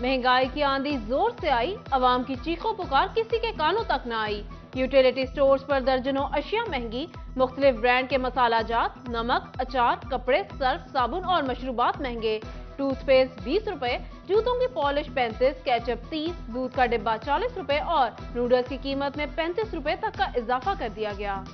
महंगाई की आंधी जोर से आई, अवाम की चीखों पुकार किसी के कानों तक न आई। यूटिलिटी स्टोर्स पर दर्जनों अशिया महंगी, मुख्तलिफ ब्रांड के मसाला जात, नमक, अचार, कपड़े, सर्फ, साबुन और मशरूबात महंगे। टूथपेस्ट 20 रुपए, जूतों की पॉलिश 35, केचप 30, दूध का डिब्बा 40 रुपए और नूडल्स की कीमत में 35 रुपए तक का इजाफा कर दिया गया।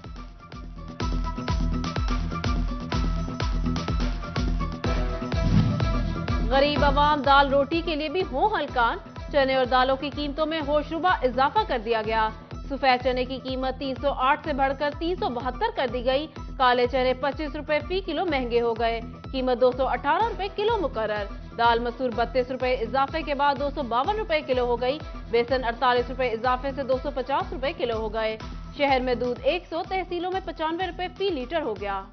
गरीब अवाम दाल रोटी के लिए भी हो हलकान, चने और दालों की कीमतों में होशरुबा इजाफा कर दिया गया। सफेद चने की कीमत 308 से बढ़कर 372 कर दी गई। काले चने 25 रुपए फी किलो महंगे हो गए, कीमत 218 रुपए किलो मुकर्रर। दाल मसूर 32 रुपए इजाफे के बाद 252 रुपए किलो हो गई। बेसन 48 रुपए इजाफे से 250 रुपए किलो हो गए। शहर में दूध 100, तहसीलों में 95 रुपए फी लीटर हो गया।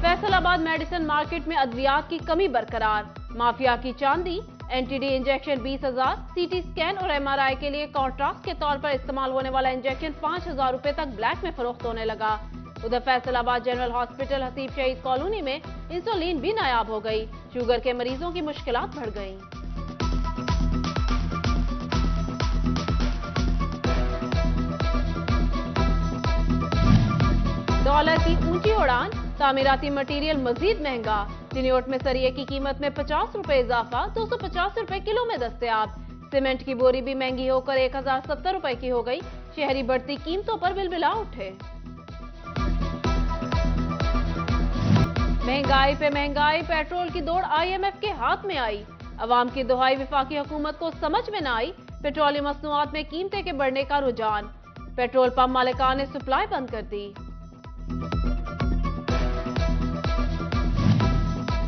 फैसलाबाद मेडिसिन मार्केट में अद्वियात की कमी बरकरार, माफिया की चांदी। एंटीडी इंजेक्शन 20,000, सीटी स्कैन और एमआरआई के लिए कॉन्ट्रास्ट के तौर पर इस्तेमाल होने वाला इंजेक्शन 5,000 रुपए तक ब्लैक में फरोख्त होने लगा। उधर फैसलाबाद जनरल हॉस्पिटल हसीब शहीद कॉलोनी में इंसुलिन भी नायाब हो गई। शुगर के मरीजों की मुश्किलात बढ़ गईं। डॉलर की ऊंची उड़ान, तामीराती मटेरियल मजीद महंगा। चिन्योट में सरिये की कीमत में 50 रुपए इजाफा, 250 रुपए किलो में दस्तयाब। सीमेंट की बोरी भी महंगी होकर 1070 रुपए की हो गई। शहरी बढ़ती कीमतों पर बिलबिला उठे। महंगाई पे महंगाई, पेट्रोल की दौड़ IMF के हाथ में आई। अवाम की दुहाई विफाकी हुकूमत को समझ में न आई। पेट्रोलियम मसनूआत में कीमतें के बढ़ने का रुझान, पेट्रोल पंप मालिकान ने सप्लाई बंद कर दी।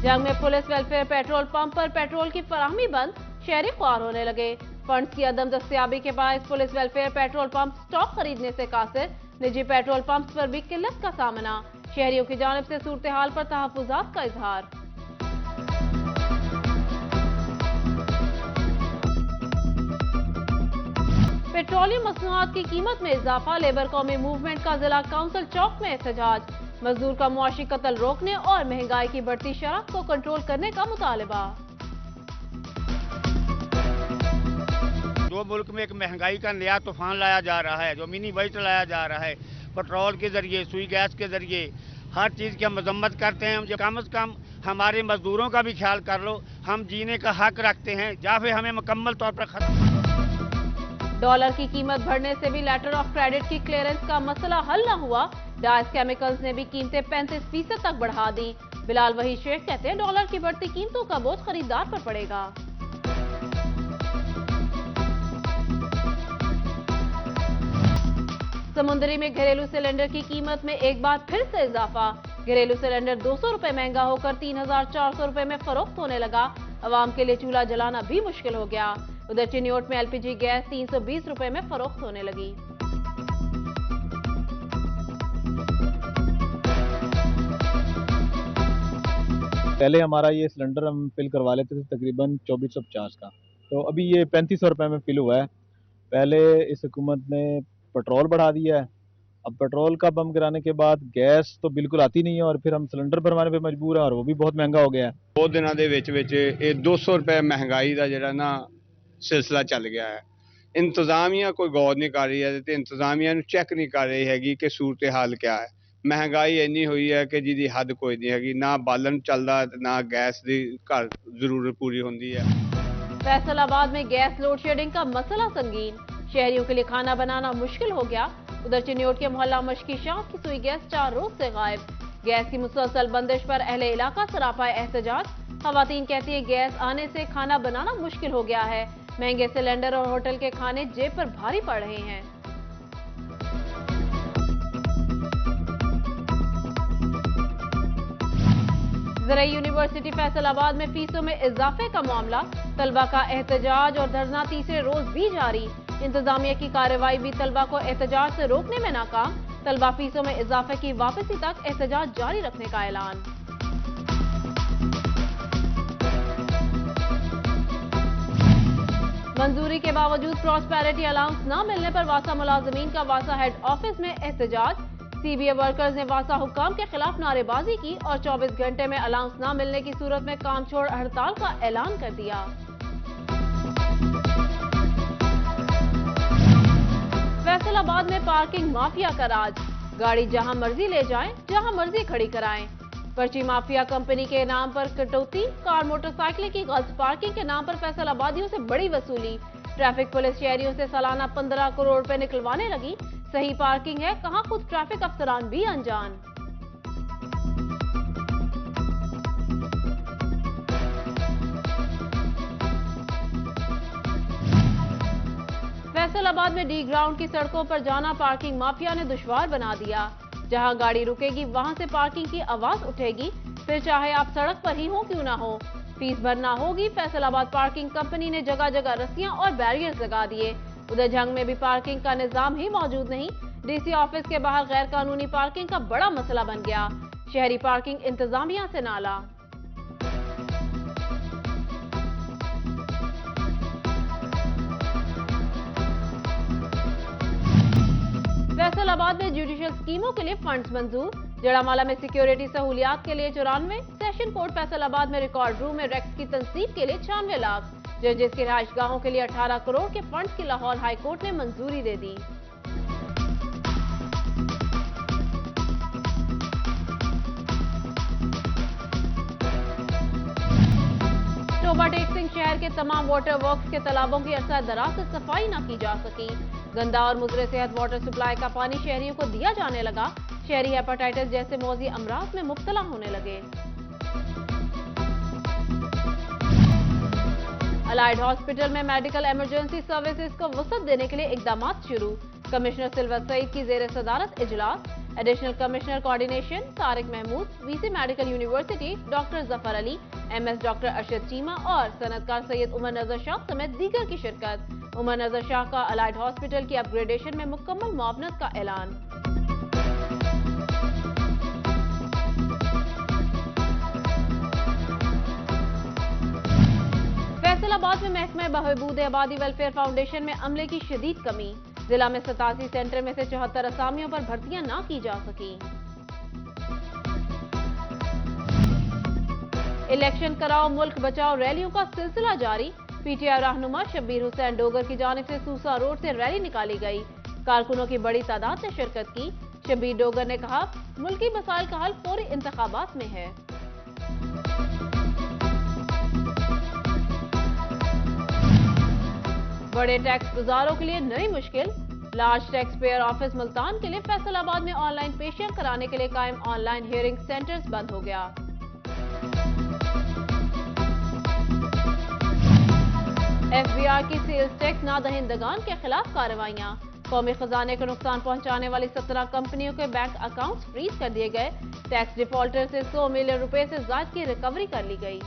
जंग में पुलिस वेलफेयर पेट्रोल पंप पर पेट्रोल की फराहमी बंद, शहरी ख्वार होने लगे। फंड्स की अदम दस्तयाबी के बायस police welfare petrol pump stock खरीदने से कासिर, निजी पेट्रोल पंप्स पर भी किल्लत का सामना। शहरियों की जानिब से सूरत हाल पर तहफ्फुजात का इजहार। पेट्रोलियम मसनूआत की कीमत में इजाफा, लेबर कौमी मूवमेंट का जिला काउंसिल चौक में एहतजाज। मजदूर का मुआशी कत्ल रोकने और महंगाई की बढ़ती शरह को कंट्रोल करने का मुतालबा। जो मुल्क में एक महंगाई का नया तूफान लाया जा रहा है, जो मिनी बजट लाया जा रहा है, पेट्रोल के जरिए, सुई गैस के जरिए, हर चीज की हम मजम्मत करते हैं। जो कम से कम हमारे मजदूरों का भी ख्याल कर लो, हम जीने का हक रखते हैं, या फिर हमें मुकम्मल तौर पर खत्म। डॉलर की कीमत बढ़ने से भी लेटर ऑफ क्रेडिट की क्लियरेंस का मसला हल न हुआ। डाइस केमिकल्स ने भी कीमतें 35% तक बढ़ा दी। बिलाल वही शेख कहते हैं, डॉलर की बढ़ती कीमतों का बोझ खरीदार पर पड़ेगा। समुद्री में घरेलू सिलेंडर की कीमत में एक बार फिर से इजाफा। घरेलू सिलेंडर 200 रुपए महंगा होकर 3,400 रुपए में फरोख्त होने लगा। अवाम के लिए चूल्हा जलाना भी मुश्किल हो गया। उधर चिन्योट में LPG गैस 320 रुपए में फरोख्त होने लगी। पहले हमारा ये सिलेंडर हम फिल करवा लेते थे तकरीबन 2450 का, तो अभी ये 3500 रुपए में फिल हुआ है। पहले इस हुकूमत ने पेट्रोल बढ़ा दिया है, अब पेट्रोल का बम गिराने के बाद गैस तो बिल्कुल आती नहीं है और फिर हम सिलेंडर भरवाने पे मजबूर हैं और वो भी बहुत महंगा हो गया है। 2 दिनों ਦੇ ਵਿੱਚ ਇਹ 200 रुपए महंगाई का ਜਿਹੜਾ ना सिलसिला चल गया है। इंतजामिया कोई गौर नहीं कर रही है ਤੇ इंतजामिया ਨੂੰ चेक नहीं कर रही हैगी कि सूरत हाल क्या है। महंगाई ਇੰਨੀ ਹੋਈ है कि ਜਿਹਦੀ हद कोई नहीं हैगी, ना बालन चलदा ना गैस ਦੀ घर जरूरत पूरी होती है। फैसलाबाद में गैस लोड शेडिंग का मसला संगीन, शहरियों के लिए खाना बनाना मुश्किल हो गया। उधर चिन्योट के मोहल्ला मशकी शाह की सुई गैस 4 रोज से गायब। गैस की मुसलसल बंदिश पर अहले इलाका सरापा एहतजाज। खवातीन कहती है, गैस आने से खाना बनाना मुश्किल हो गया है। महंगे सिलेंडर और होटल के खाने जेब पर भारी पड़ रहे हैं। ज़राई यूनिवर्सिटी फैसलाबाद में फीसों में इजाफे का मामला, तलबा का एहतजाज और धरना तीसरे रोज भी जारी। इंतजामिया की कार्रवाई भी तलबा को एहतजाज से रोकने में नाकाम। तलबा फीसों में इजाफे की वापसी तक एहतजाज जारी रखने का ऐलान। मंजूरी के बावजूद प्रॉस्पेरिटी अलाउंस न मिलने पर वासा मुलाजमीन का वासा हेड ऑफिस में एहतजाज। सीबीए वर्कर्स ने वासा हुक्काम के खिलाफ नारेबाजी की और 24 घंटे में अलाउंस न मिलने की सूरत में काम छोड़ हड़ताल का ऐलान कर दिया। फैसलाबाद में पार्किंग माफिया का राज, गाड़ी जहां मर्जी ले जाएं, जहां मर्जी खड़ी कराएं। पर्ची माफिया कंपनी के नाम पर कटौती, कार मोटरसाइकिल की गलत पार्किंग के नाम पर फैसलाबादियों से बड़ी वसूली। ट्रैफिक पुलिस शहरियों से सालाना 15 करोड़ रुपए निकलवाने लगी। सही पार्किंग है कहां, खुद ट्रैफिक अफसरान भी अनजान। फैसलाबाद में डी ग्राउंड की सड़कों पर जाना पार्किंग माफिया ने दुश्वार बना दिया। जहां गाड़ी रुकेगी वहां से पार्किंग की आवाज उठेगी, फिर चाहे आप सड़क पर ही हो क्यों ना हो, फीस भरना होगी। फैसलाबाद पार्किंग कंपनी ने जगह जगह रस्सियां और बैरियर्स लगा दिए। उधर झंग में भी पार्किंग का निजाम ही मौजूद नहीं। डीसी ऑफिस के बाहर गैर कानूनी पार्किंग का बड़ा मसला बन गया। शहरी पार्किंग इंतजामिया से नाला। फैसलाबाद में जुडिशियल स्कीमों के लिए फंड्स मंजूर। जड़ामाला में सिक्योरिटी सहूलियात के लिए 94, सेशन कोर्ट फैसलाबाद में रिकॉर्ड रूम में रेक्स की तंसीब के लिए 96 लाख, जजेस के रिहाइशगाहों के लिए 18 करोड़ के फंड्स की लाहौर हाई कोर्ट ने मंजूरी दे दी। टोबा टेक सिंह शहर के तमाम वाटर वर्क्स के तालाबों की अरसा दराज से सफाई न की जा सकी। गंदा और मुजरे सेहत वाटर सप्लाई का पानी शहरियों को दिया जाने लगा। शहरी हेपेटाइटिस जैसे मौजी अमराज में मुब्तला होने लगे। अलाइड हॉस्पिटल में मेडिकल इमरजेंसी सर्विसेज को वसअत देने के लिए इकदाम शुरू। कमिश्नर सिल्वर सईद की जेर सदारत इजलास। Additional commissioner coordination Tariq Mahmood, VC medical university doctor Zafar Ali, MS doctor Arshad Cheema और सनतकार सैयद उमर नजर शाह समेत दीगर की शिरकत। उमर नजर शाह का अलाइड हॉस्पिटल की अपग्रेडेशन में मुकम्मल मुआवनत का ऐलान। फैसलाबाद में महकमा बहबूद आबादी वेलफेयर फाउंडेशन में अमले की शदीद कमी। जिला में 87 सेंटर में से 74 असामियों पर भर्तियां ना की जा सकी। इलेक्शन कराओ मुल्क बचाओ रैलियों का सिलसिला जारी। पीटीआई रहनुमा शब्बीर हुसैन डोगर की जानिब से सूसा रोड से रैली निकाली गई। कारकुनों की बड़ी तादाद ने शिरकत की। शब्बीर डोगर ने कहा, मुल्की मसाइल का हल फौरी इंतखाबात में है। बड़े टैक्स गुजारों के लिए नई मुश्किल। Large tax payer office Multan के लिए फैसलाबाद में ऑनलाइन पेशियां कराने के लिए कायम ऑनलाइन हियरिंग सेंटर्स बंद हो गया। एफबीआर की सेल्स टैक्स नादहिंदगान के खिलाफ कार्रवाइयां। कौमी खजाने को नुकसान पहुंचाने वाली 17 कंपनियों के बैंक अकाउंट्स फ्रीज कर दिए गए। टैक्स डिफॉल्टर से 100 मिलियन रुपए से ज्यादा की रिकवरी कर ली गई।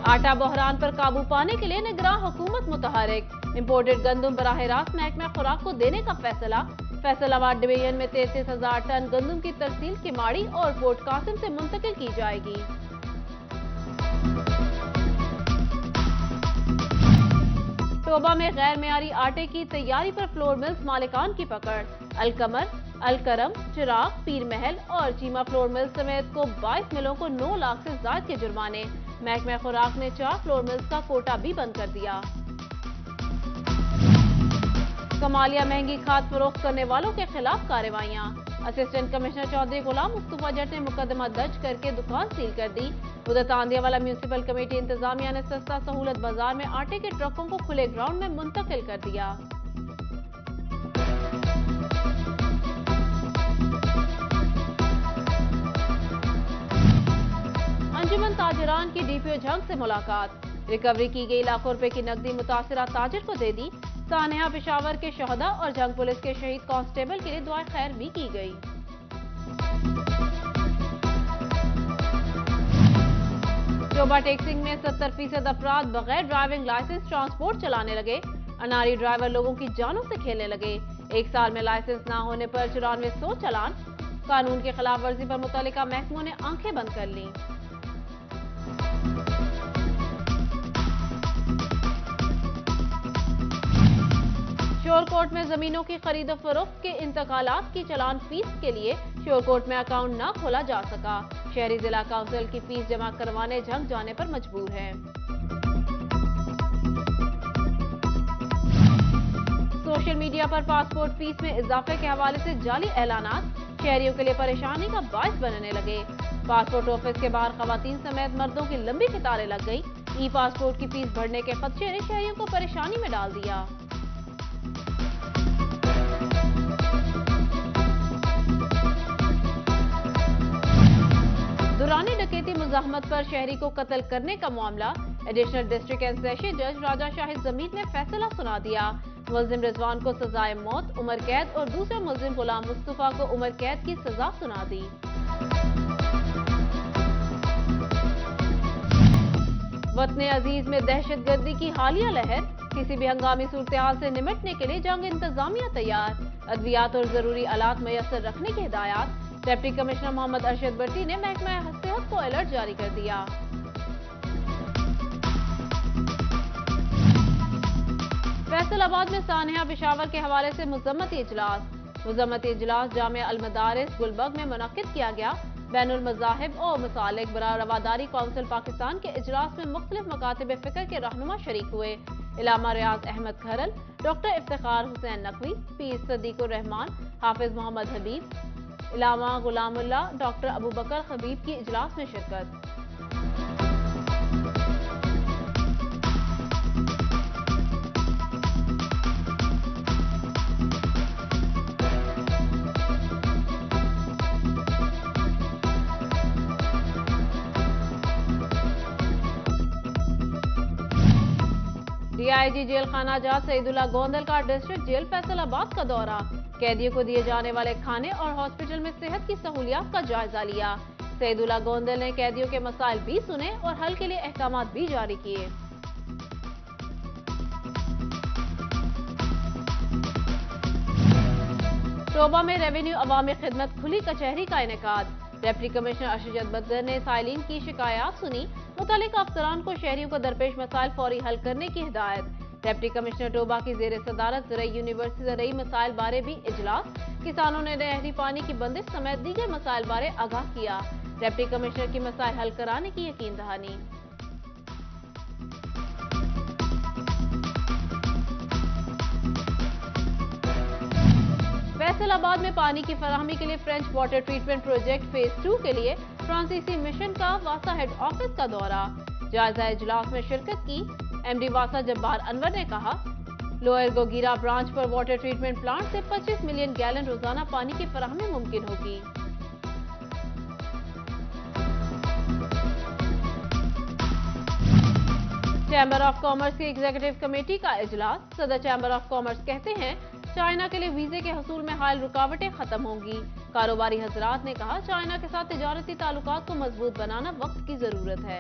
आटा बहरान पर काबू पाने के लिए निगरां हुकूमत मुतहरिक। इंपोर्टेड गंदुम बराह रास्त महकमा खुराक को देने का फैसला। फैसलाबाद डिवीजन में 33,000 टन गंदुम की तरसील किमाड़ी और पोर्ट कासिम से मुंतकिल की जाएगी। टोबा में गैर मेयारी आटे की तैयारी पर फ्लोर मिल्स मालिकान की पकड़। अलकमर, अलकरम, चिराग, पीर महल और चीमा फ्लोर मिल्स समेत को 22 मिलों को 9 लाख से ज्यादा के जुर्माने। महकमा खुराक ने 4 फ्लोर मिल्स का कोटा भी बंद कर दिया। कमालिया महंगी खाद फरोख्त करने वालों के खिलाफ कार्रवाइयां। असिस्टेंट कमिश्नर चौधरी गुलाम मुस्तफा जट ने मुकदमा दर्ज करके दुकान सील कर दी। उधर तांदियावाला म्यूनिसिपल कमेटी इंतजामिया ने सस्ता सहूलत बाजार में आटे के ट्रकों को खुले ग्राउंड में मुंतकिल कर दिया। अंजुमन ताजरान की डीपीओ झंग से मुलाकात। रिकवरी की गई लाखों रुपए की नकदी मुतासिरा ताजिर को दे दी। सानेहा पेशावर के शहदा और झंग पुलिस के शहीद कांस्टेबल के लिए दुआ खैर भी की गई। टोबा टेक्सिंग में 70% अफराद बगैर ड्राइविंग लाइसेंस ट्रांसपोर्ट चलाने लगे। अनारी ड्राइवर लोगों की जानों से खेलने लगे। 1 साल में लाइसेंस ना होने पर 9400 चालान। कानून की खिलाफ वर्जी पर मुतल्लिका महकमों ने आंखें बंद कर ली। श्योर कोर्ट में जमीनों की खरीदो फरोख्त के इंतकालात की चालान फीस के लिए श्योर कोर्ट में अकाउंट न खोला जा सका। शहरी जिला काउंसिल की फीस जमा करवाने झंग जाने पर मजबूर है। सोशल मीडिया पर पासपोर्ट फीस में इजाफे के हवाले से जाली ऐलानात शहरियों के लिए परेशानी का बायस बनने लगे। पासपोर्ट ऑफिस के बाहर खवातीन समेत मर्दों की लंबी कतारें लग गई। ई पासपोर्ट की फीस बढ़ने के खदशे ने शहरियों को परेशानी में डाल दिया। दुरानी डकैती मुजाहमत पर शहरी को कत्ल करने का मामला एडिशनल डिस्ट्रिक्ट एंड सेशन जज राजा शाहिद जमीर ने फैसला सुना दिया। मुलजिम रिजवान को सजाए मौत, उम्र कैद और दूसरे मुलजिम गुलाम मुस्तफा को उम्र कैद की सजा सुना दी। वतन अजीज में दहशतगर्दी की हालिया लहर, किसी भी हंगामी सूरत-ए-हाल से निपटने के लिए जंग इंतजामिया तैयार, अद्वियात और जरूरी आलात मैसर रखने की हिदायत। डिप्टी कमिश्नर मोहम्मद अरशद भट्टी ने महकमा सेहत को अलर्ट जारी कर दिया। फैसलाबाद में सानिया पेशावर के हवाले से मुजम्मती इजलास जामिया अल मदारिस गुलबर्ग में मुनक्किद किया गया। बैनुल मज़ाहिब और मुसालिक बरा रवादारी काउंसिल पाकिस्तान के इजलास में मुख्तलिफ मकातिब फिक्र के रहनुमा शरीक हुए। इलामा रियाज अहमद खरल, डॉक्टर इफ्तिखार हुसैन नकवी, पीर सदीकुर रहमान, हाफिज मोहम्मद हबीब, इलामा गुलामुल्ला, डॉक्टर अबू बकर खबीब की इजलास में शिरकत। डीआईजी जेल खाना जात सईदुल्ला गोंदल का डिस्ट्रिक्ट जेल फैसलाबाद का दौरा, कैदियों को दिए जाने वाले खाने और हॉस्पिटल में सेहत की सहूलियात का जायजा लिया। सईदुल्ला गोंदल ने कैदियों के मसाइल भी सुने और हल के लिए अहकाम भी जारी किए। टोबा में रेवेन्यू अवामी खिदमत खुली कचहरी का इनेकाद, डिप्टी कमिश्नर अशरद बदर ने साइलिन की शिकायत सुनी। मुतल्लिक अफसरान को शहरियों को दरपेश मसाइल फौरी हल करने की हिदायत। डिप्टी कमिश्नर टोबा की जेर सदारत ज़रई यूनिवर्सिटी ज़रई मसाइल बारे भी इजलास। किसानों ने नहरी पानी की बंदिश समेत दीगर मसाइल बारे आगाह किया। डिप्टी कमिश्नर की मसाइल हल कराने की यकीन दहानी। फैसलाबाद में पानी की फराहमी के लिए French water treatment project phase 2 के लिए फ्रांसीसी मिशन का वासा हेड ऑफिस का दौरा, जायजा इजलास में शिरकत की। एमडी वासा जब्बार अनवर ने कहा, लोअर गोगीरा ब्रांच पर वाटर ट्रीटमेंट प्लांट से 25 मिलियन गैलन रोजाना पानी की फराहमी मुमकिन होगी। चैम्बर ऑफ कॉमर्स की एग्जीक्यूटिव कमेटी का इजलास, सदर चैम्बर ऑफ कॉमर्स कहते हैं चाइना के लिए वीजे के हसूल में हाल रुकावटें खत्म होंगी। कारोबारी हजरात ने कहा, चाइना के साथ तिजारती ताल्लुकात को मजबूत बनाना वक्त की जरूरत है।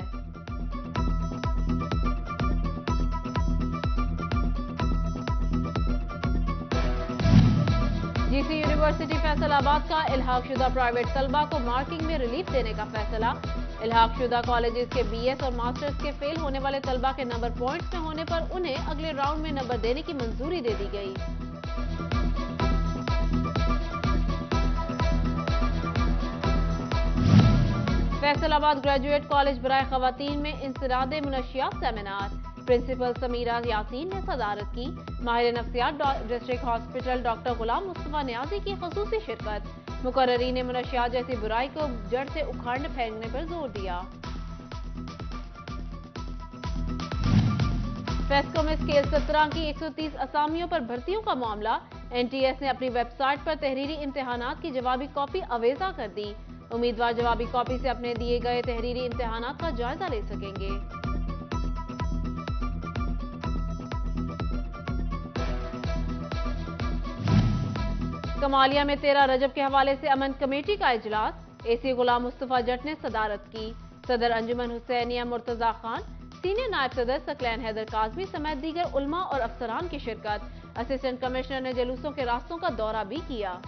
जीसी यूनिवर्सिटी फैसलाबाद का इल्हाकशुदा प्राइवेट तलबा को मार्किंग में रिलीफ देने का फैसला। इल्हाकशुदा कॉलेजेस के बीएस और मास्टर्स के फेल होने वाले तलबा के नंबर पॉइंट्स में होने पर उन्हें अगले राउंड में नंबर देने की मंजूरी दे दी गई। फैसलाबाद ग्रेजुएट कॉलेज बराए खवातीन में इंसरादे मुनशियात सेमिनार, प्रिंसिपल समीरा यासीन ने सदारत की। माहिर नफ्सियात district hospital doctor Ghulam Mustafa Niazi की खसूसी शिरकत। मुकर्ररीन ने मुनशियात जैसी बुराई को जड़ से उखाड़ने फेंकने पर जोर दिया। फेस्को में स्केल 17 की 130 असामियों पर भर्तियों का मामला, एनटीएस ने अपनी वेबसाइट पर तहरीरी इम्तिहानात की जवाबी कॉपी अवेजा कर दी। उम्मीदवार जवाबी कॉपी से अपने दिए गए तहरीरी इम्तिहानात का जायजा ले सकेंगे। कमालिया में 13 रजब के हवाले से अमन कमेटी का इजलास, एसी गुलाम मुस्तफा जट ने सदारत की। सदर अंजुमन हुसैनिया मुर्तजा खान, सीनियर नायब सदर सकलैन हैदर काजमी समेत दीगर उलमा और अफसरान की शिरकत। असिस्टेंट कमिश्नर ने जुलूसों के रास्तों का दौरा भी किया।